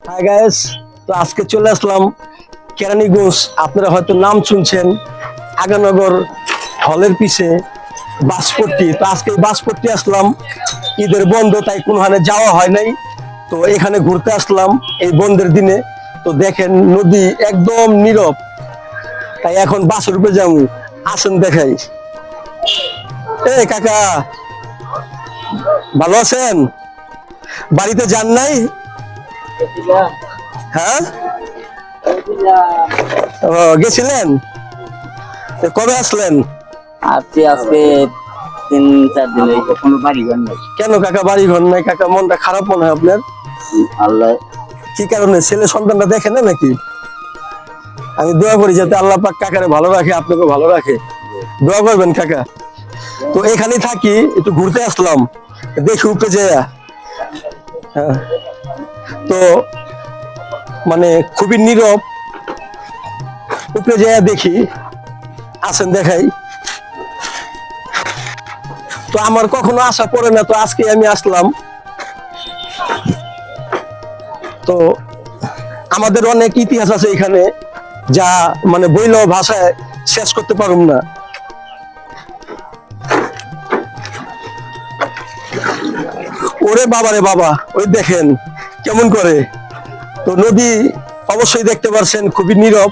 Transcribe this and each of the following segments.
Hi guys, তো আজকে চলে আসলাম কেরানীগঞ্জ। আপনারা হয়তো নাম শুনছেন, আগানগর হলের পিছে বাসপট্টি। তো আজকে এই বাসপট্টি আসলাম, ঈদের বন্ধ তাই কোনোখানে যাওয়া হয় নাই। তো এখানে ঘুরতে আসলাম এই বন্ধের দিনে। তো দেখেন নদী একদম নীরব, তাই এখন বাসের উপরে যাবো। আসেন দেখাই। এ কাকা, ভালো আছেন? বাড়িতে যান নাই? হ্যাঁ, ও গেছিলেন? তো কবে আসলেন? আজকে আজকে 3-4 দিন কোনো বাড়ি ঘর নাই। কেন কাকা বাড়ি ঘর নাই? কাকা মনটা খারাপ মনে হয় আপনার? আল্লাহ কি কারণে? ছেলে সন্তানটা দেখে না নাকি? আমি দোয়া করি যাতে আল্লাহ পাক কাকারে ভালো রাখে, আপনাকে ভালো রাখে। দোয়া করবেন কাকা। তো এখানেই থাকি, একটু ঘুরতে আসলাম, দেখি উপরে যেয়া। হ্যাঁ, তো মানে খুবই নীরব, উপরে যেয়া দেখি। আসেন দেখাই। তো আমার কখনো আসা পড়ে না, তো আজকে আমি আসলাম। তো আমাদের অনেক ইতিহাস আছে এখানে, যা মানে বইলেও ভাষায় শেষ করতে পারুম না। ওরে বাবা রে বাবা, ওই দেখেন কেমন করে। তো নদী অবশ্যই দেখতে পারছেন, খুবই নীরব।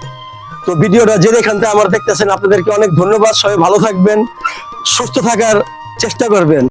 তো ভিডিওটা যে এখান থেকে আমার দেখতেছেন, আপনাদেরকে অনেক ধন্যবাদ। সবাই ভালো থাকবেন, সুস্থ থাকার চেষ্টা করবেন।